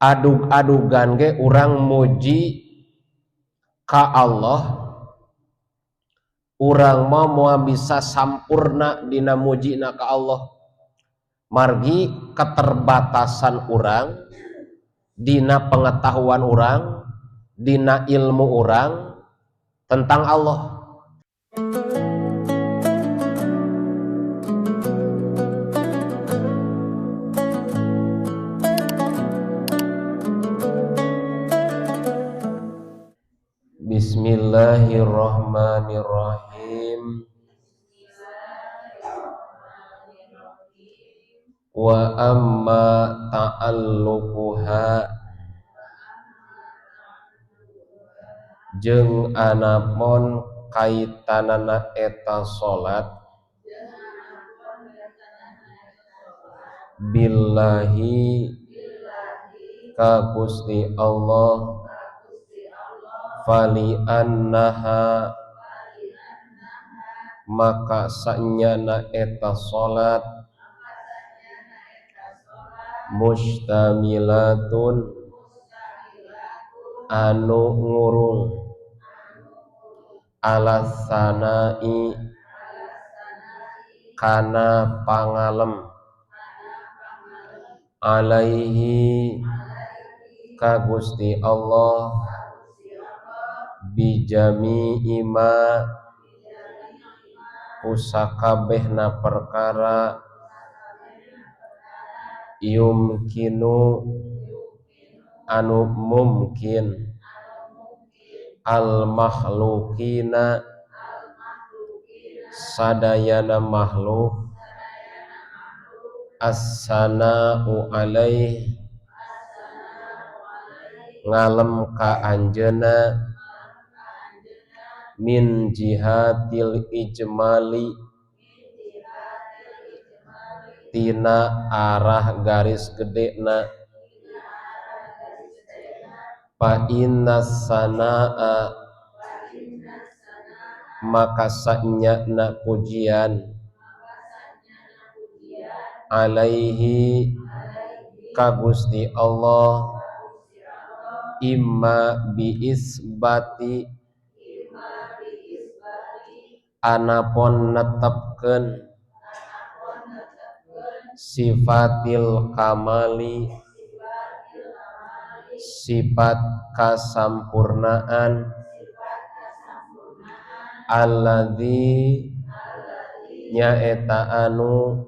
adug-adugan ge urang muji ka Allah, urang mah moal bisa sampurna dina mujina ka Allah, margi keterbatasan urang dina pengetahuan urang, dina ilmu urang tentang Allah. Bismillahirrahmanirrahim. Wa amma ta'alluquha jeung anapun kaitanana eta salat billahi ka Gusti Allah, fali annaha maka sanyana eta salat mustamilatun anu ngurung ala sanai kana pangalem alaihi ka Gusti Allah bijami'i ma kusakabehna perkara yumkinu anu mungkin al makhlukina sadayana makhluk as-sana'u alaih ngalem ka anjeuna min jihatil ijmali tina arah garis gedena fa inna sanaa maka sanyana pujian alaihi ka Gusti Allah imma biisbati anapun netepkeun sifatil kamali sifat kasampurnaan alladzi nyaeta anu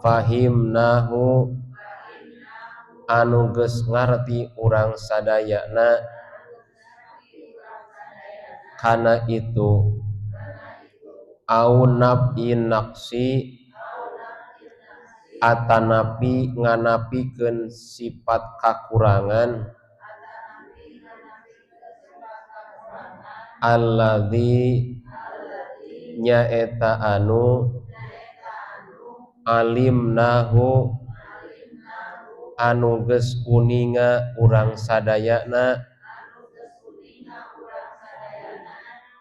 fahimnahu anu geus ngarti urang sadayana kana itu au nabi naqsi atanapi nganapikeun sifat kakurangan alladzi nyaeta anu alimnahu anu geus kuninga urang sadayana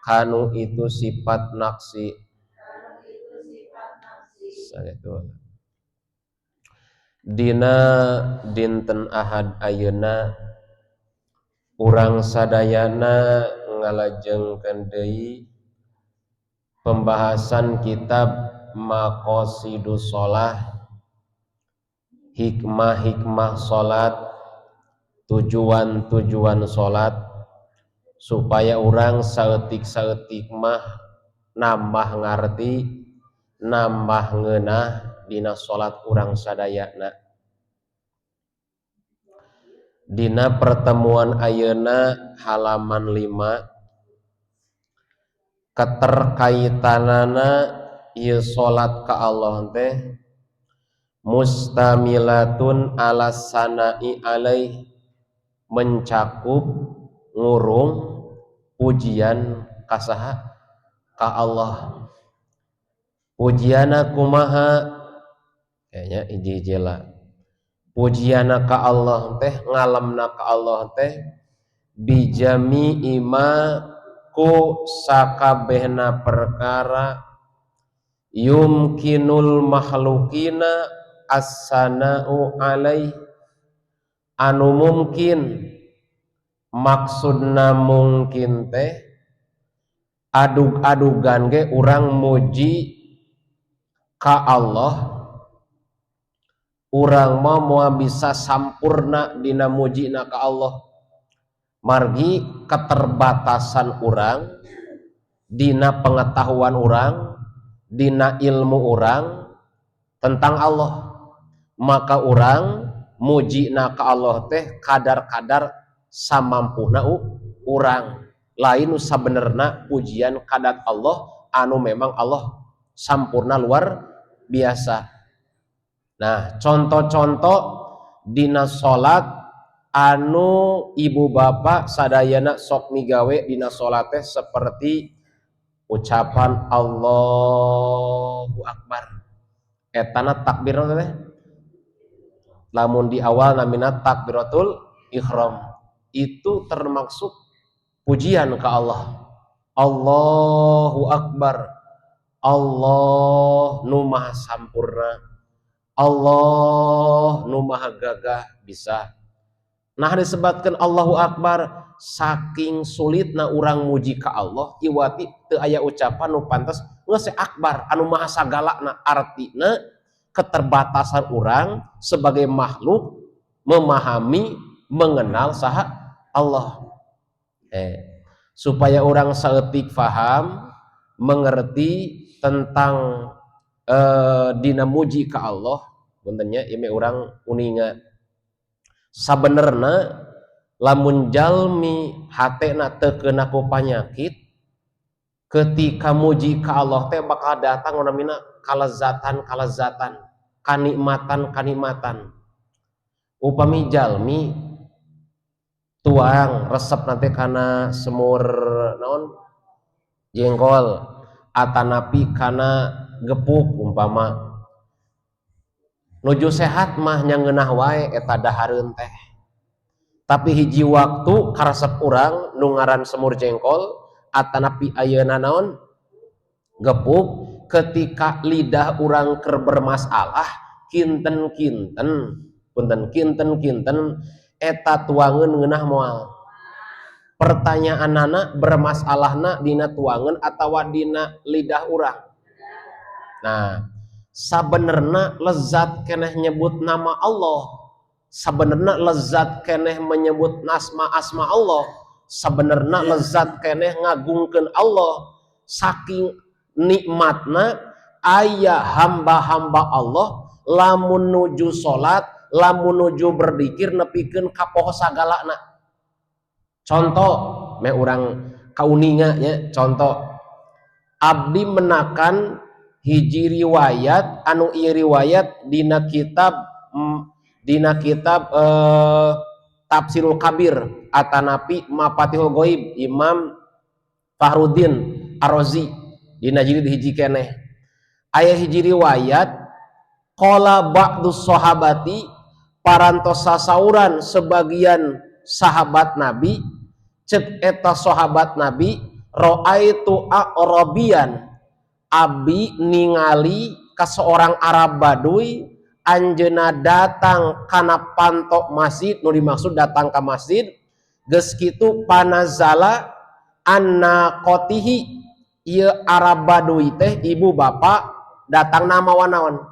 kanu itu sifat naqsi dina dinten ahad ayeuna urang sadayana ngalajengkeun deui pembahasan kitab Maqasidus Shalah, hikmah-hikmah salat, tujuan-tujuan salat supaya urang saeutik-saeutik mah nambah ngarti, nambah ngeunah dina salat urang sadayana. Dina pertemuan ayeuna halaman 5 keterkaitanana ieu salat ka Allah teh mustamilatun ala sana'i alaih mencakup ngurung pujian ka saha ka Allah. Pujiana kumaha kayaknya hiji-hiji lah. Pujiana ka Allah teh ngalemna ka Allah teh bijami'i ma ku sakabehna perkara yumkinul makhlukina as-sana'u alaih anu mungkin maksudna mungkin teh adug-adugan ge urang muji ka Allah, urang mah moal bisa sampurna dina mujina ka Allah, margi keterbatasan urang dina pengetahuan urang, dina ilmu urang tentang Allah, maka urang mujina ka Allah teh kadar-kadar samampuna urang, lain sabenerna pujian kadat Allah anu memang Allah sampurna luar biasa. Nah, contoh-contoh dina salat anu ibu bapak sadayana sok migawe dina salat teh seperti ucapan Allahu Akbar, etana takbir teh lamun di awal namina takbiratul ihram, itu termasuk pujian ke Allah. Allahu Akbar, Allah nu maha sampurna, Allah nu maha gagah bisa. Nah disebutkan Allahu Akbar, saking sulitna urang muji ka Allah, iwati teu aya ucapan nu pantes geus akbar anu maha sagalana, artina keterbatasan urang sebagai makhluk memahami mengenal saha Allah. Supaya orang saeutik faham mengerti tentang dina muji ka Allah, puntennya ieu urang uninga sabenerna lamun jalmi hatena teu keuna ku panyakit, ketika muji ka Allah teh bakal datang namina kalezatan, kanikmatan. Upami jalmi tuang resep nanti kana semur naon jengkol atanapi kana gepuk umpama nuju sehat mah nya ngeunah wae eta dahareun teh, tapi hiji waktu karesep urang nu ngaran semur jengkol atanapi ayeuna naon gepuk, ketika lidah urang keur bermasalah kinten-kinten eta tuangeun ngeunah moal. Pertanyaanana bermasalahna dina tuangeun atawa dina lidah urang. Nah, sabenerna lezat keneh nyebut nama Allah, sabenerna lezat keneh menyebut asma Allah, sabenerna lezat keneh ngagungkeun Allah, saking nikmatna aya hamba-hamba Allah lamun nuju salat, lamun nuju berzikir nepikeun ka poho sagalana. Contoh me urang kauninga nya, contoh abdi menakan hiji riwayat anu ieu riwayat dina kitab Tafsirul Kabir atanapi Mafatihul Ghaib Imam Fahruddin Ar-Razi dina jilid hiji keneh aya hiji riwayat qala ba'dus sahabati, parantos sasauran sebagian sahabat Nabi, cek eta sahabat Nabi, ra'aitu a'rabian, abi ningali ka seorang Arab Baduy anjeunna datang kana pantok masjid, nu dimaksud datang ka masjid geus kitu panazala anna qotihi, ieu Arab Baduy teh ibu bapak datang nama wanaon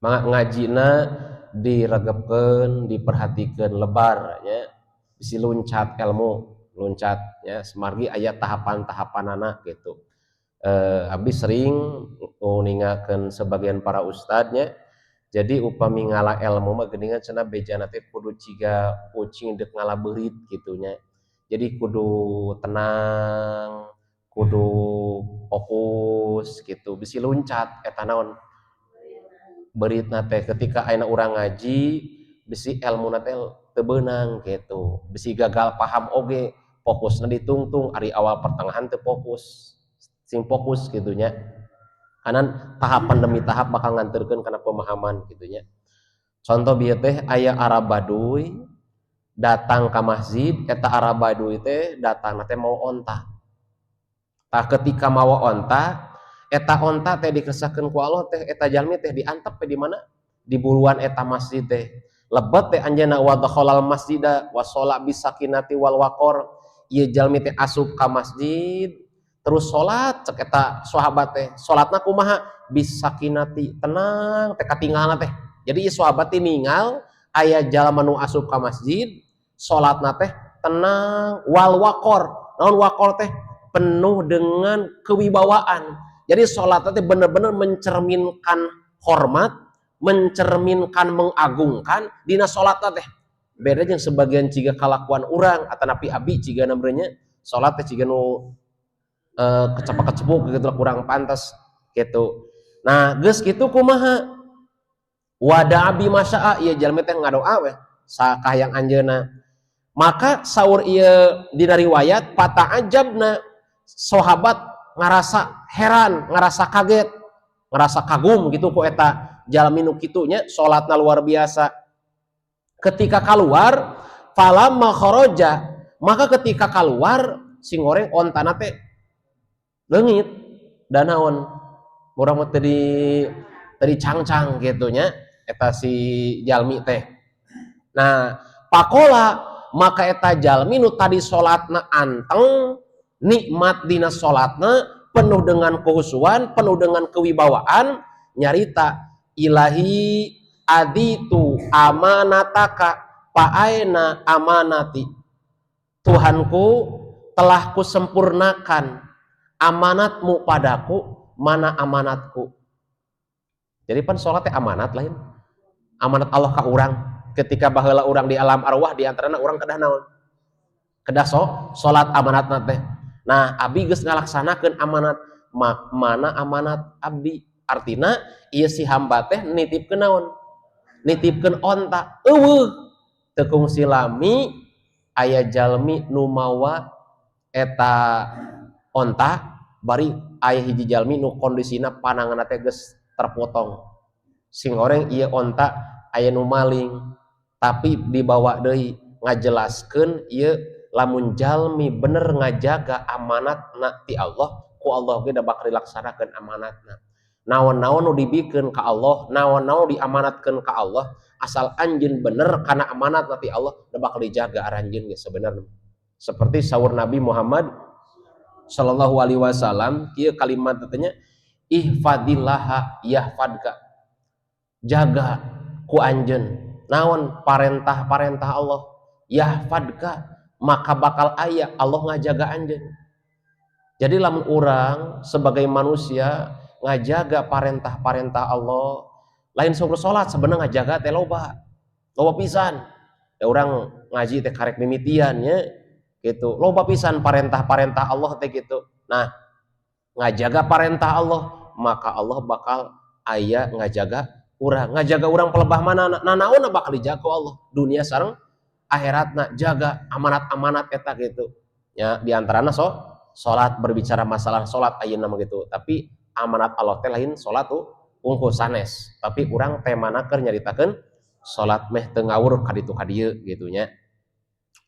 ngajina diregepkeun, diperhatikeun lebar nya, bisi luncat ilmu, luncat ya, semargi aya tahapan-tahapanana gitu. Abdi sering ningakeun sebagian para ustadznya, jadi upami ngalah ilmu mah geuningan cenah bejana teh kudu ciga kucing deuk ngalah beurit gitu nya. Jadi kudu tenang, kudu fokus gitu, bisi luncat eta naon beritna teh ketika ayeuna urang ngaji bisi ilmuna teh teu beunang gitu, bisi gagal paham oge, fokusna ditungtung ari awal pertengahan teu fokus, sing fokus gitu nya. Karena tahapan demi tahap bakal nganterkeun kana pemahaman gitu nya. Contoh bieu teh aya Arab Baduy datang ka masjid, eta Arab Baduy teh datangna teh mau onta. Tah ketika mawa onta, eta onta teh dikesakeun ku Allah teh eta jalmi teh diantep di mana? Di buluan eta masjid teh. lebet teh anjeunna wa dakhalal masjida wa sholat bisakinati wal waqor, ieu jalmi teh asup ka masjid terus sholat cek eta sahabat teh sholatna kumaha bisakinati tenang teh katinggalna teh. Jadi ieu sahabat teh ninggal aya jalma nu asup ka masjid sholatna teh tenang wal waqor. Naon waqor teh penuh dengan kewibawaan. Jadi sholatna teh bener-bener mencerminkan hormat, mencerminkan mengagungkan dina sholatna teh. Beda jeung sebagian ciga kalakuan urang atanapi abi ciga namanya sholat teh ciga nu kecepak-kecepuk gitu kurang pantas gitu. Nah geus kitu kumaha wada abi masya'a ieu jalmi teh ngadoa we sakayang anjeunna. Maka saur ieu dina riwayat fata'ajabna sahabat ngarasa heran, ngarasa kaget, ngerasa kagum gitu ku eta jalmi nu kitu nya salatna luar biasa. Ketika keluar falamma kharaja, maka ketika keluar si ngoreng ontana teh leungit dan naon urang mah teu cangcang gitu nya eta si jalmi teh. Nah pakola maka eta jalmi nu tadi salatna anteng nikmat dina salatna penuh dengan kehusuan, penuh dengan kewibawaan, nyarita ilahi aditu amanataka pa'aina amanati, Tuhanku telah kusempurnakan amanatmu padaku, mana amanatku. Jadi pan sholat teh amanat lain, amanat Allah ka urang. Ketika baheula urang di alam arwah di antarana urang kedah naon, kedah sholat amanat teh. Nah abi geus ngalaksanakeun amanat, mana amanat abdi, artina ieu si hamba teh nitipkeun naon, nitipkeun onta eueuh teu kungsi lami aya jalmi nu mawa eta onta bari aya hiji jalmi nu kondisina pananganna teh geus terpotong. Sing goreng ieu onta aya nu maling tapi dibawa deui ngajelaskeun ieu lamun jalmi bener ngajaga amanatna ti Allah ku Allah ge da bakal dilaksanakeun amanatna. Naon-naon nu dibikeun ka Allah, naon-naon diamanatkeun ka Allah, asal anjeun bener kana amanatna ti Allah da bakal dijaga aranjeun ge sebenarnya. Seperti saur Nabi Muhammad sallallahu alaihi wasallam kieu kalimat teh nya ihfadillaha yahfadka, jaga ku anjeun naon parentah-parentah Allah, yahfadka maka bakal aya Allah ngajaga anjeun. Jadi lamun urang sebagai manusia ngajaga parentah-parentah Allah, lain suruh salat sebenarnya ngajaga teh loba pisan. Ya urang ngaji teh karek mimitian nya gitu. Loba pisan parentah-parentah Allah teh gitu. Nah, ngajaga parentah Allah, maka Allah bakal aya ngajaga urang pelebah mana nanaonna bakal dijaga Allah dunia sareng akhiratna, jaga amanat-amanat eta gitu ya. Diantarana salat, berbicara masalah salat ayeuna mah gitu, tapi amanat Allah teh lain salat tuh unggul sanes, tapi urang temana keur nyaritakeun salat meh teu ngawur ka ditu ka dieu gitu nya.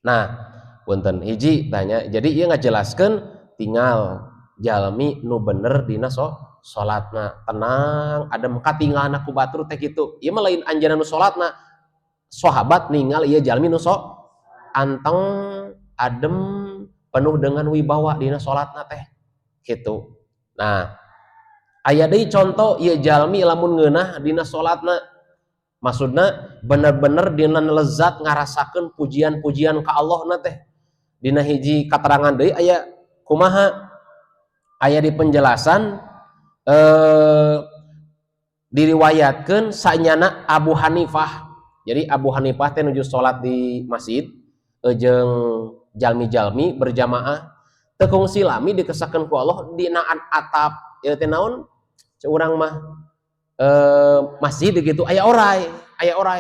Nah punten hiji tanya, jadi ieu ngajelaskeun tinggal jalmi nu bener dina salatna tenang adem katinggalna ku batur teh kitu. Ieu mah lain anjeunna nu salatna sahabat ninggal ieu jalmi nu anteng adem penuh dengan wibawa dina salatna teh gitu. Nah aya deui contoh ieu jalmi lamun ngeunah dina salatna, maksudna bener-bener dina lezat ngarasakeun pujian-pujian ka Allahna teh. Dina hiji katerangan deui aya kumaha, aya di penjelasan diriwayatkeun sanyana Abu Hanifah. Jadi Abu Hanifah teh nuju salat di masjid jeung jalmi-jalmi berjamaah teu kungsi lami dikesakeun ku Allah dina atap ieu teh naon urang mah masjid gitu aya oray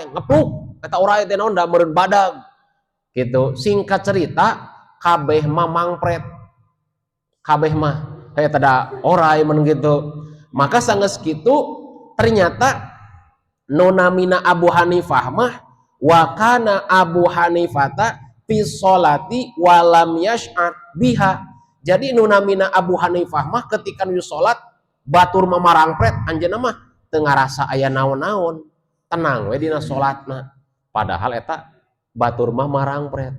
ngepluk eta oray teh naon da meureun badag gitu. Singkat cerita kabeh mah mangpret, kabeh mah kayak tada oray men gitu. Maka sanggeus kitu ternyata nonamina Abu Hanifah mah wa kana Abu Hanifata fi sholati walam yash'ar biha. Jadi nonamina Abu Hanifah mah ketika nuju salat batur mah marangpret anjeunna mah teu ngarasa aya naon-naon, tenang we dina salatna. padahal eta batur mah marang pret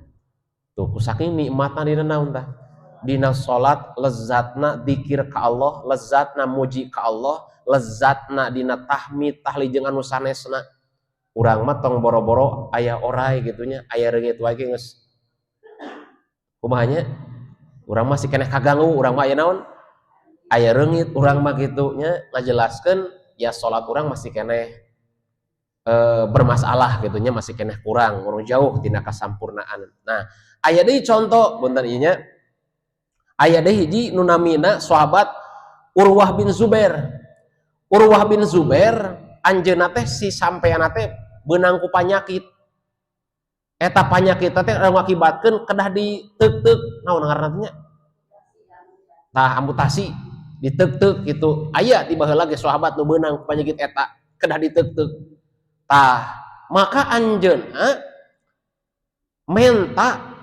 tuh saking nikmatna dina naon tah dina salat lezatna dzikir ka Allah lezatna muji ka Allah lezatna dina tahmid tahlil jeung anu sanesna urang mah tong boro-boro aya oray gitunya aya reungit wae geus kumaha nya urang mah si keneh kaganggu urang mah aya naon aya reungit urang mah kitu nya ngajelaskeun ya salat urang masih keneh bermasalah gitunya masih keneh kurang jauh tina kasampurnaan. Nah aya deui contoh punten ieu nya aya deui hiji nu namina sahabat Urwah bin Zubair. Urwah bin Zubair anjeunna teh si sampeana teh beunang ku panyakit eta panyakit teh ngakibatkeun kedah diteug-teug naon ngaranna nya tah amputasi diteug-teug gitu aya ti baheula ge sahabat nu beunang ku panyakit eta kedah diteug-teug tah maka anjeunna menta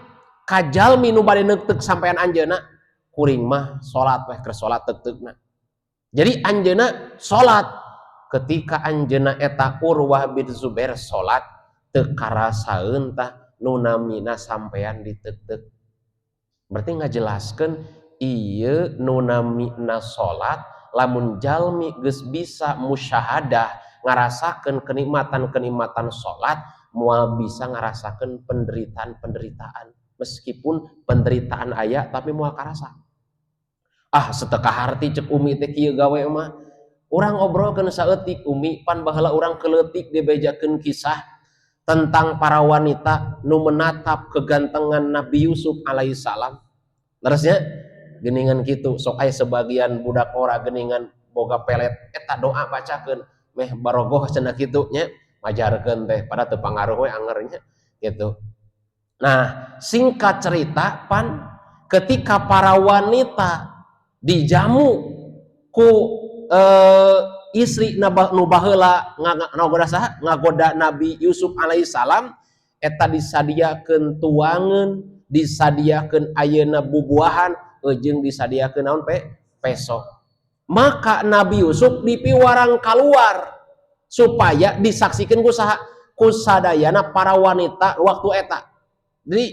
ka jalmi nu bade neugteug sampean anjeunna kuring mah salat weh keur salat teug-teugna jadi anjeunna salat ketika anjeunna eta Urwah bin Zubair salat teu karasaeun tah nu namina sampean diteug-teug berarti ngajelaskeun ieu nu namina salat lamun jalmi geus bisa musyahadah ngarasakeun kenikmatan-kenikmatan salat moal bisa ngarasakeun penderitaan-penderitaan meskipun penderitaan aya tapi moal karasa seteka harti cek umi teh kieu gawe mah urang obrolkeun saeutik umi pan baheula urang keleutik dibejakeun kisah tentang para wanita nu menatap kegantengan Nabi Yusuf alaihissalam terusnya geningan kitu sok aya sebagian budak ora geningan boga pelet eta doa bacakeun meh barogoh cenah kitu nya majarkeun teh pada teu pangaruh we angernya gitu. Nah singkat cerita pan ketika para wanita dijamu ku istri nu baheula ngagoda Nabi Yusuf alaihissalam eta disadiakeun tuangeun disadiakeun ayeuna bubuahan jeung disadiakeun naon peso maka Nabi Yusuf dipiwarang keluar supaya disaksikan ku sadayana para wanita waktu eta jadi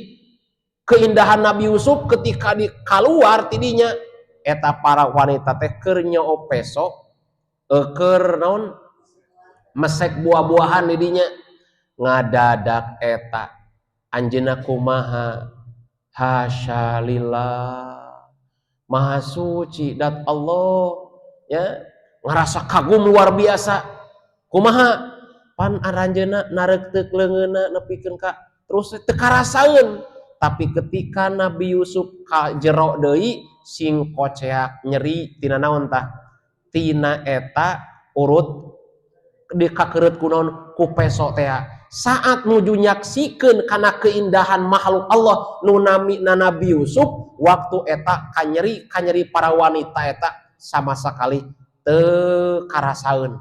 keindahan Nabi Yusuf ketika di keluar tidinya eta para wanita teh keur nyoo peso keur naon mesek buah-buahan didinya ngadadak eta anjeunna kumaha hasyalillah maha suci dat Allah ya ngerasa kagum luar biasa kumaha pan aranjeunna nareukteuk leungeunna nepikeun ka terus teu karasaeun tapi ketika Nabi Yusuf ka jero deui sing koceak nyeri tina naon tah tina eta urut dikakereut ku naon ku peso teh saat nuju nyaksikeun kana keindahan makhluk Allah nu namina Nabi Yusuf waktu eta kanyeri para wanita eta sama sekali teu karasaeun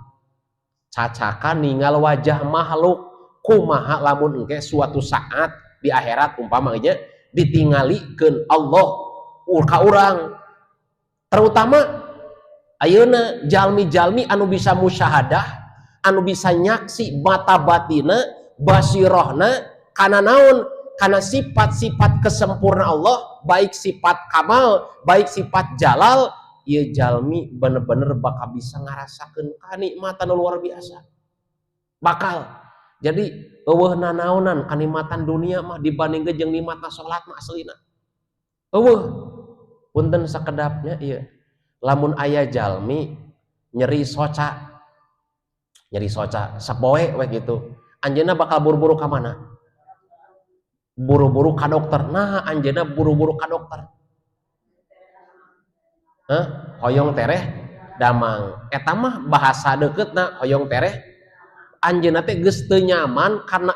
cacakan ninggal wajah makhluk kumaha lamun engke suatu saat di akhirat umpamanya ditinggalikeun Allah ka urang terutama ayeuna jalmi-jalmi anu bisa musyahadah anu bisa nyaksi mata batina basirahna kana naon kana sifat-sifat kesempurna Allah baik sifat kamal baik sifat jalal ieu jalmi bener-bener bakal bisa ngarasakeun kanikmatan luar biasa bakal jadi eueuh nanaonan kanikmatan dunia mah dibandingkeun jeung nikmatna salat mah aslina eueuh punten sakedapnya ieu lamun aya jalmi nyeri soca sapoe we gitu anjeunna bakal buru-buru ka mana buru-buru ka dokter nah anjeunna buru-buru ka dokter hoyong tereh damang eta mah bahasa deuketna hoyong tereh anjeunna teh geus teu nyaman karena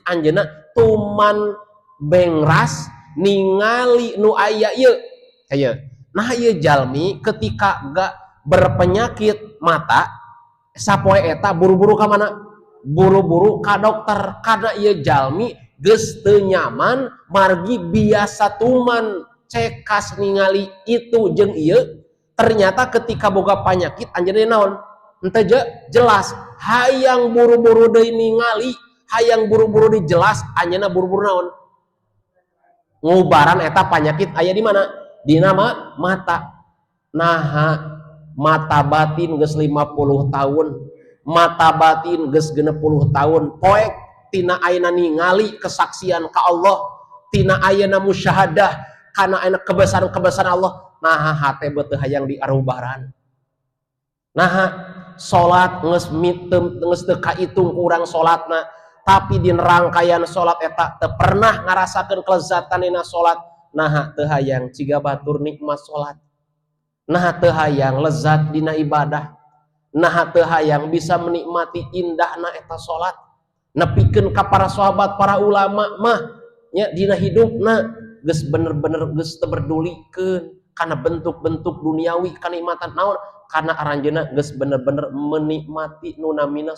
anjeunna tuman bengras ningali nu aya ieu nah ieu jalmi ketika gak berpenyakit mata sapoe eta buru-buru ka mana buru-buru ka dokter karena ieu jalmi geus teu nyaman margi biasa tuman cekas ningali itu jeung ieu ternyata ketika boga panyakit anjeunna naon henteu jelas hayang buru-buru deui ningali hayang buru-buru dijelas anjeunna buru-buru naon ngubaran eta panyakit aya di mana di nama mata. Nah, mata batin geus 50 tahun, mata batin geus 60 tahun, poek tina ayeuna ningali kesaksian ka Allah, tina ayeuna musyahadah kana ayeuna kebesaran-kebesaran Allah. Nah, hate beuteung hayang diarubaran. Nah, salat geus teu kaitung urang salatna, tapi di rangkaian salat eta teu pernah ngarasakeun kelezatan dina salat. Nah, teu hayang ciga batur nikmat salat. Nah, teu hayang lezat dina ibadah. Nah, teu hayang bisa menikmati indahna eta salat. Nepikeun ka para sahabat, para ulama mah nya dina hidupna geus bener-bener geus teu berdulikeun kana bentuk-bentuk duniawi kanikmatan naon karena aranjeunna geus bener-bener menikmati nu namina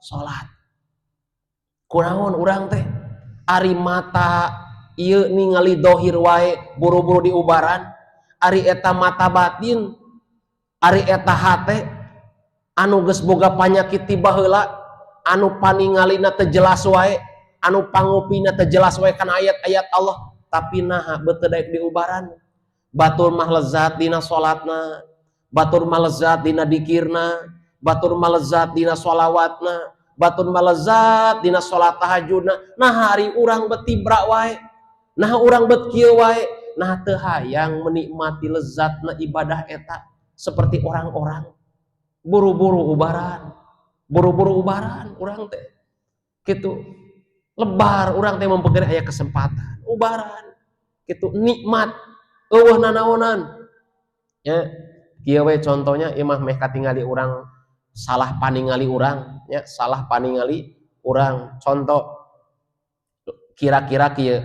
salat. Kunaon urang teh ari mata ieu ningali dohir wae buru-buru diubaran, ari eta mata batin, ari eta hate anu geus boga panyakit ti baheula, anu paningalina teu jelas wae, anu pangupina teu jelas wae kana ayat-ayat Allah, tapi naha beuteung daek diubaran. Batur mah lezat dina salatna, batur mah lezat dina dikirna, batur mah lezat dina sholawatna, batur mah lezat dina salat tahajudna. Nah hari urang betibra wae, nah urang bet kieu wae, nah teu hayang menikmati lezatna ibadah eta seperti orang-orang buru-buru ubaran, buru-buru ubaran urang teh kitu. Lebar urang teh mempeukeun aya kesempatan ubaran kitu nikmat eueuh nanaonan ya. Kieu we contohnya ieu mah meh katingali urang salah paningali urang ya, salah paningali urang. Contoh kira-kira kieu,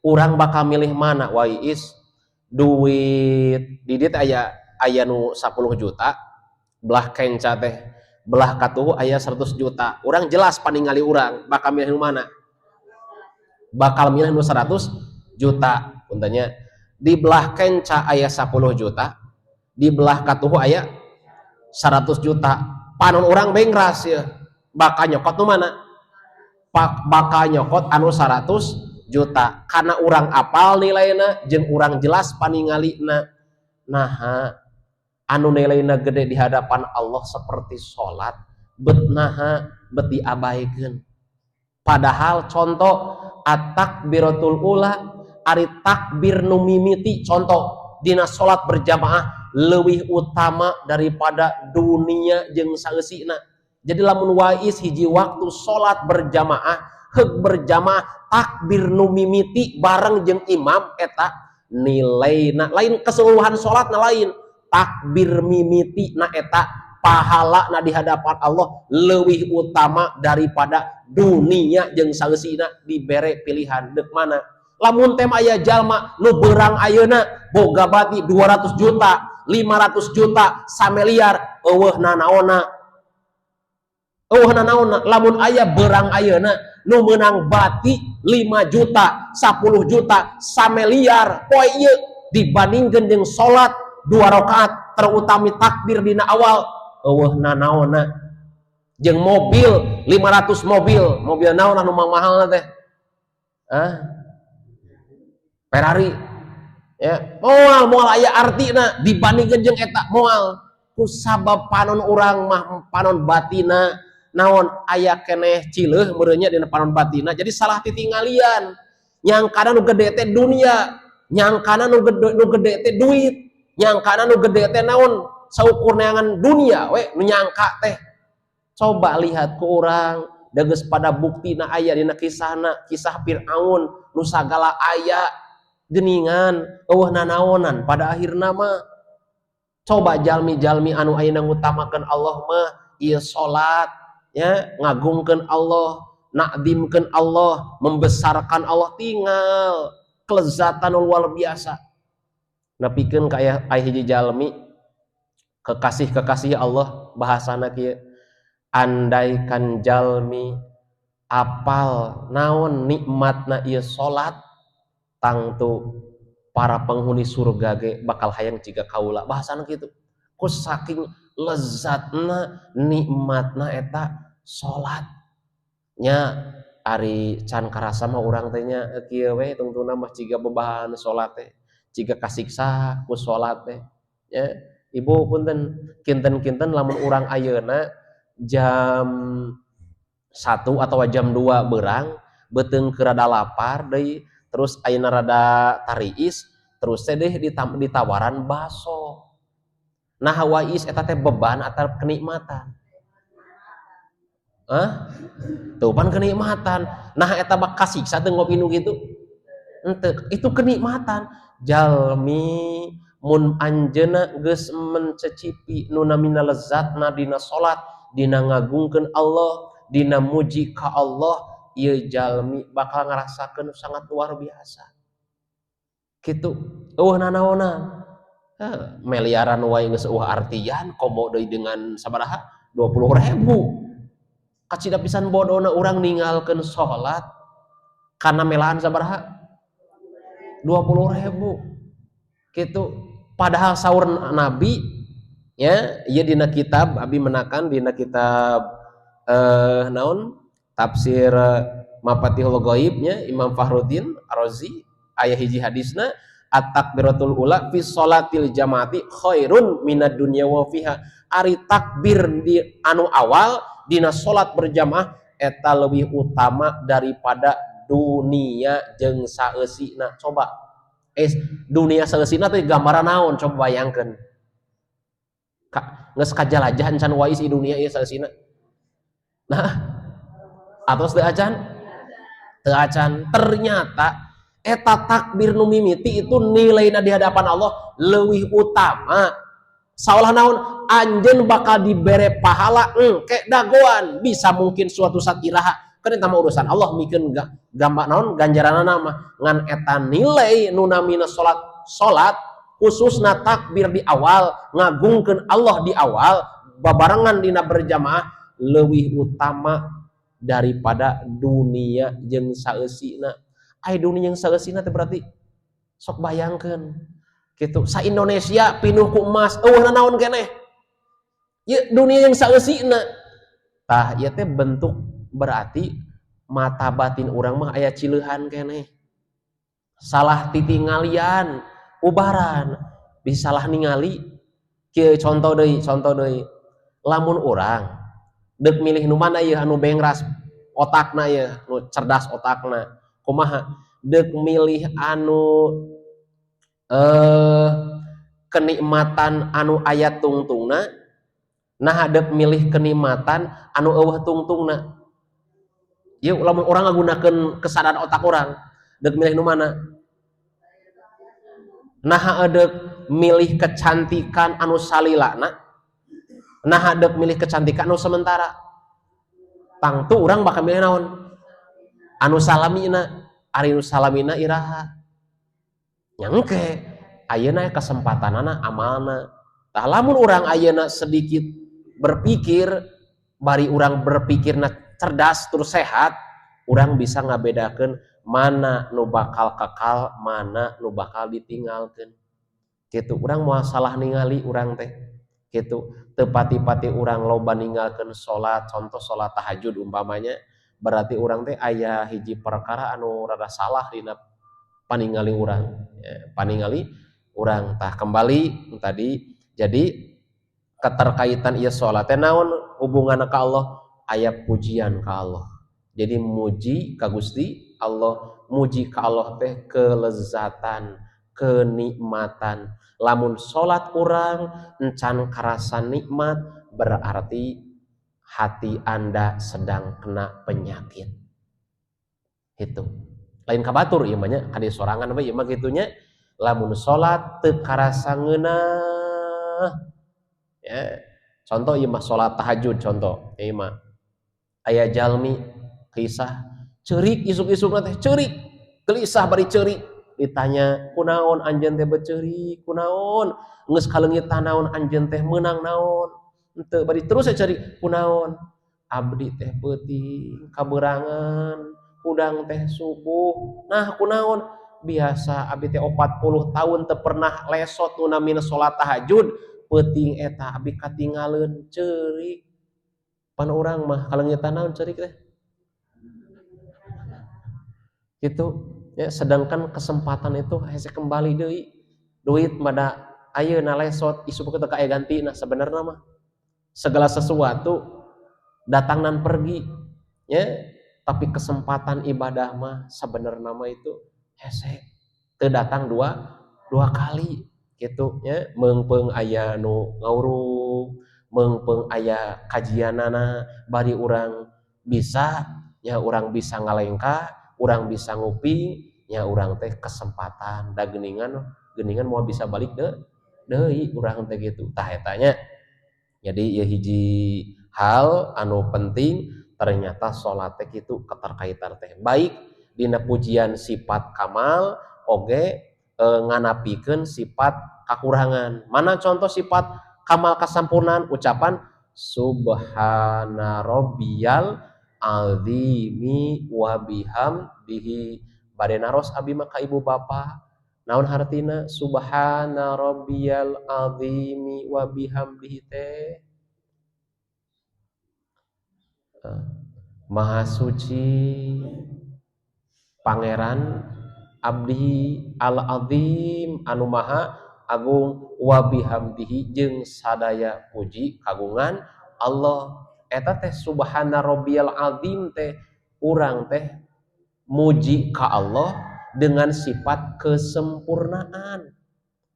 urang bakal milih mana Wais, duit di dieu aya nu 10 juta, belah kenca teh belah katuhu aya 100 juta. Urang jelas paningali urang bakal milih nu mana? Bakal milih nu 100 juta. Puntanya di belah kenca aya 10 juta, di belah katuhu aya 100 juta. Panon urang bengras ya, bakal nyokot nu mana? Bakal nyokot anu 100 juta karena urang apal nilaina jeung urang jelas paningalina. Nah, anu nilaina gede di hadapan Allah seperti salat bet naha bet diabaikeun. Padahal contoh at-takbiratul ula ari takbir nu mimiti contoh dina salat berjamaah leuwih utama daripada dunia jeung saeusina. Jadi lamun Wais hiji waktu salat berjamaah heug berjamaah takbir nu mimiti bareng jeung imam eta nilaina lain keseluruhan salatna lain, takbir mimiti na eta pahala na di hadapan Allah leuwih utama daripada dunia jeung saeusina. Dibere pilihan deuk mana. Lamun teh aya jalma nu beurang ayeuna boga bati 200 juta, 500 juta, 1 miliar, eueuh nanaonna. Eueuh nanaonna. Lamun aya beurang ayeuna nu meunang bati 5 juta, 10 juta, 1 miliar, poe ieu dibandingkeun jeung salat 2 rakaat terutami takbir dina awal, eueuh nanaonna. Jeung mobil 500 mobil naon anu mahal teh? Ferrari ya, moal aya artina dibandingkeun jeung eta moal. Ku sabab panon urang mah panon batina naon aya keneh cileuh meureunnya dina panon batina, jadi salah titingalian. Nyangkana nu gede teh dunia, nyangkana nu gede teh duit, nyangkana nu gede teh naon saukur neangan dunia we nu nyangka teh. Coba lihat ku urang da geus pada buktina aya dina kisahna, kisah Firaun nu sagala aya geningan eueuh nanaonan pada akhirna mah. Coba jalmi-jalmi anu ayeuna ngutamakeun Allah mah ieu salat ya, ngagungkeun Allah, nakdimkeun Allah, membesarkan Allah, tinggal kelezatan luar biasa. Nepikeun ka aya hiji jalmi kekasih-kekasih Allah bahasana kieu, andaikan jalmi apal naon nikmatna ieu salat tangtu para penghuni surga ge bakal hayang ciga kaula, bahasana kitu. Ku saking lezatna nikmatna eta salat nya ari can karasa mah urang teh nya kieu we tungtuna mah ciga bebahan salat teh ciga kasiksa ku salat teh ya ibu punten kinten-kinten lamun urang ayeuna jam 1 atau jam 2 berang beuteung keur rada lapar deui terus ayeuna rada tariis terus teh deh ditawaran baso nah wais eta teh beban atau kenikmatan. Hah? Tuh pan kenikmatan. Nah eta bak kasiksa teu ngopi nu kitu. Henteu, itu kenikmatan. Jalmi mun anjeunna geus mencicipi nu namina lezatna dina salat, dina ngagungkeun Allah, dina muji ka Allah, ieu jalmi bakal ngarasakeun sangat luar biasa. Kitu. Eueuh nanaonan. Miliaran wae geus eueuh artian komo deui dengan sabaraha? 20.000. Kacida pisan bodona urang ninggalkeun salat karena melaan sabaraha 20.000 gitu padahal sahur Nabi ya ieu dina kitab abi menakan dina kitab naon tafsir Mafatihul Ghaib nya Imam Fakhruddin Ar-Razi aya hiji hadisna at-takbiratul ula fi sholatil jamaati khairun minad dunya wa fiha ari takbir di anu awal dina salat berjamaah eta leuwih utama daripada dunia jeung saeusina coba dunia saeusina teh gambaran naon coba bayangkeun geus kajalajah encan wae isi dunia ieu saeusina nah atos teu acan ternyata eta takbir nu mimiti itu nilainya di hadapan Allah leuwih utama saolah naon anjeun bakal dibere pahala engke dagoan bisa mungkin suatu saat iraha kan eta mah urusan Allah mikeun gambar naon ganjaranna mah ngan eta nilai nu namina salat khususna takbir di awal ngagungkeun Allah di awal babarengan dina berjamaah leuwih utama daripada dunia jeung saeusina. Ai dunia jeung saeusina teh berarti sok bayangkeun kitu. Sa Indonesia pinuh ku emas, eueuh nanaon keneh. Ieu dunia jeung saeusina. Tah ieu teh bentuk berarti mata batin urang mah aya cileuhan keneh. Salah titingalian, ubaran bisa salah ningali. Kieu contoh deui. Lamun urang deuk milih nu mana ieu anu bengras otakna ieu nu cerdas otakna kumaha deuk milih anu kenikmatan anu aya tungtungna nah deuk milih kenikmatan anu eueuh tungtungna ieu lamun urang ngagunakeun kesadaran otak urang deuk milih nu mana nah deuk milih kecantikan anu salilana nah deuk milih kecantikan anu sementara tangtu urang bakal milih naon anu salamina ari nu salamina iraha nyangke ayeuna kesempatanana amalna tah lamun urang ayeuna sedikit berpikir bari urang berpikirna cerdas terus sehat urang bisa ngabedakeun mana nu bakal kekal mana nu bakal ditinggalkeun kitu urang moal salah ningali urang teh gitu teu pati-pati urang loba ninggalkeun salat contoh salat tahajud umpamanya berarti urang teh aya hiji perkara anu rada salah dina paningali urang paningali urang tah kembali tadi jadi keterkaitan ieu salat teh naon hubunganna ka Allah aya pujian ka Allah jadi muji ka Gusti Allah muji ka Allah teh kelezatan kenikmatan lamun salat urang encan karasa nikmat berarti hati Anda sedang kena penyakit itu lain kabatur ieu mah nya kadi sorangan we ieu mah kitunya lamun salat teu karasa ngeunah ya contoh ieu mah salat tahajud contoh ieu mah aya jalmi kisah ceurik isuk-isukna teh ceurik gelisah bari ceurik ditanya kunaon anjeun teh beceurik kunaon geus kaleungit naon anjeun teh meunang naon henteu bari terus cari kunaon abdi teh peuting kaberangan udang teh subuh nah kunaon biasa abdi teh 40 tahun teu pernah lesot nu namina salat tahajud peuting eta abdi katinggaleuan ceurik pan urang mah kaleungit naon ceurik teh gitu ya. Sedangkan kesempatan itu hese kembali deui duit mada ayeuna lesot isu kita ka aya ganti. Nah sebenarnya mah segala sesuatu datang dan pergi ya, tapi kesempatan ibadah mah sebenarnya mah itu hese teu datang dua kali gitu ya. Meungpeung aya nu ngawurung, meungpeung aya kajianana bari urang bisa ya, urang bisa ngalengka, urang bisa ngupi ya, urang teh kesempatan da geuningan mau bisa balik deui urang teh gitu. Tah eta nya. Jadi ya hiji hal anu penting, ternyata salat teh kitu keterkaitan teh baik dina pujian sifat kamal oge nganapikeun sifat kakurangan. Mana contoh sifat kamal kasampurnaan? Ucapan subhana rabbiyal azimi wa bihamdihi. Bade naros abi mah ka ibu bapa, naon hartina subhana rabbiyal azimi wa bihamdihi teh maha suci pangeran abdi al azim anu maha agung wa bihamdihi jeung sadaya puji kagungan Allah. Eta teh subhana rabbiyal azim teh urang teh muji ka Allah dengan sifat kesempurnaan.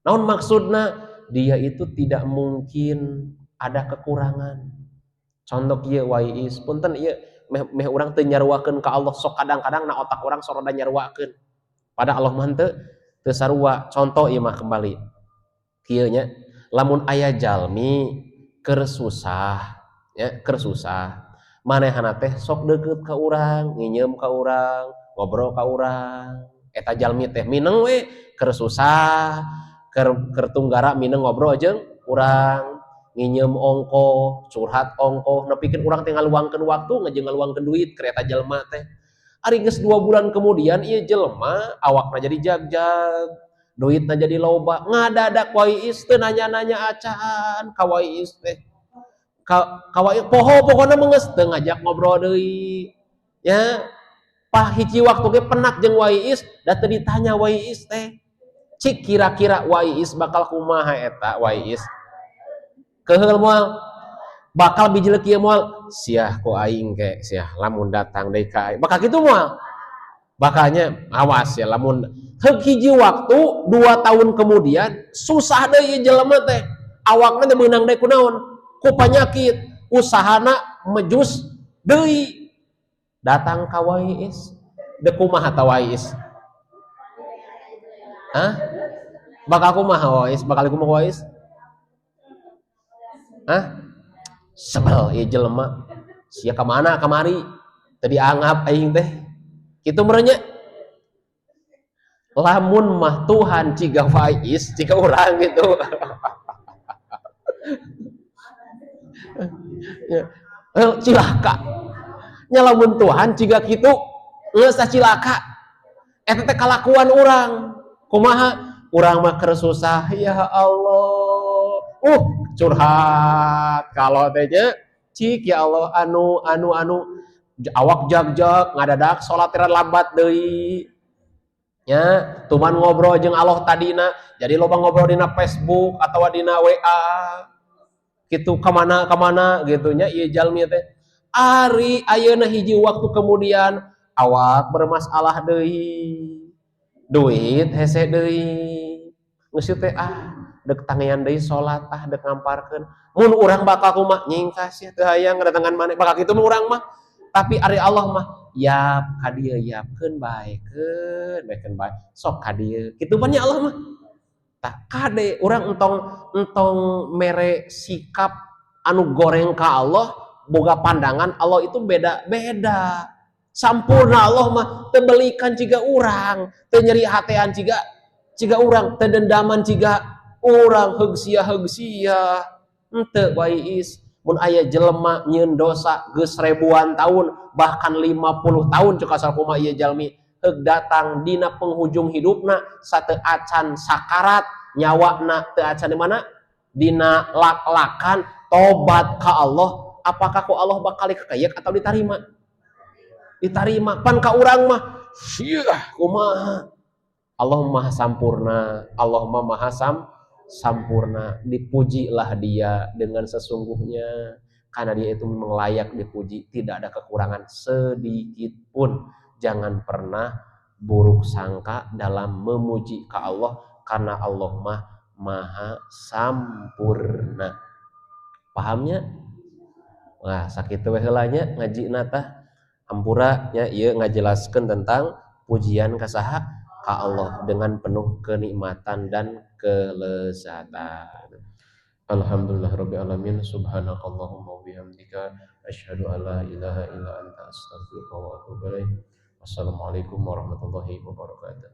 Naon maksudna? Dia itu tidak mungkin ada kekurangan. Contoh ieu wais punten ieu meh urang teu nyaruakeun ka Allah, sok kadang-kadang na otak urang sok rada nyaruakeun. Pada Allah mah teu sarua. Contoh ieu mah kembali. Kieu nya, lamun aya jalmi keur susah, ya keur susah. Manehna teh sok deukeut ka urang, nginyeum ka urang, ngobrol ka urang. Eta jalmi teh mineng we keur susah, keur tunggara mineng ngobrol jeung urang, nginyeum ongkoh, curhat ongkoh, nepikeun urang teh ngaluangkeun waktu ngajeng ngaluangkeun duit keur eta jelema teh. Ari geus 2 bulan kemudian ieu jelema awakna jadi jagjag, duitna jadi loba, ngadadak wais teu nanya-nanya acan ka wais teh. Ka wais poho pokona meungeus teu ngajak ngobrol deui. Ya, hiji waktu ge penak jeung wais da teu ditanya wais teh. Cik kira-kira wais bakal kumaha eta wais? Keheul moal bakal bijil kieu moal siah ku aing ke siah lamun datang deui ka aing. Bakal kitu moal. Bakalnya awas ya lamun hiji waktu 2 tahun kemudian susah deui jelema teh. Awakna teh meunang deui kunaon? Ku panyakit, usahana mejus deui. Datang ka wais. Da kumaha ta wais? Hah? Bakal kumaha wais? Bakal kumaha wais? Hah? Sebel ieu jelema. Sia ka mana kamari? Teu dianggap aing teh. Kitu merenya. Lamun mah Tuhan ciga wais, ciga urang gitu. Cilaka. Nya lamun Tuhan ciga kitu geus cilaka. Eta teh kalakuan urang. Kumaha? Urang mah keur susah, ya Allah. Curhat kalau teh cik ya Allah anu awak jagjag ngadadak salat teh lambat deui. Ya, tuman ngobrol jeung Allah tadina, jadi loba ngobrol dina Facebook atau dina WA. Gitu kemana gitu nya ieu jalmi teh. Ari ayeuna hiji waktu kemudian awak bermasalah deui. Duit hese deui. Geus teh dek tangian deui salat dek ngamparkeun. Mun urang bakal kumaha nyingkas ya teu hayang ngadatangan maneh bakal kitu urang mah. Tapi ari Allah mah yap ka dieu yapkeun baekeun bae. Sok ka dieu. Kitu pan nya Allah mah. Tah kade urang entong mere sikap anu goreng ka Allah, boga pandangan Allah itu beda-beda. Sampurna Allah mah teu belikan ciga urang, teu nyeri hatean ciga urang, teu dendaman ciga urang heugsia henteu wais. Mun aya jelema nyieun dosa geus ribuan tahun bahkan 50 tahun cek asal kumaha ieu jalmi heug datang dina penghujung hidupna sateu acan sakarat nyawana teu acan di mana dina lak-lakan tobat ka Allah, apakah ku Allah bakal dikekeyeuk atau ditarima? Ditarima. Pan ka urang mah Syah kumaha. Allah maha sampurna, Allah maha sampurna. Dipujilah dia dengan sesungguhnya, karena dia itu memang layak dipuji, tidak ada kekurangan sedikit pun. Jangan pernah buruk sangka dalam memuji ke Allah, karena Allah maha sampurna. Pahamnya? Nah, sakitu we heulanya ngajina tah hampura nya ieu ngajelaskeun tentang pujian ka saha ka Allah dengan penuh kenikmatan dan kelezatan. Alhamdulillahirabbil alamin subhanakallahumma wa bihamdika asyhadu an la ilaha illa anta astaghfiruka wa atubu ilaik. Wassalamualaikum warahmatullahi wabarakatuh.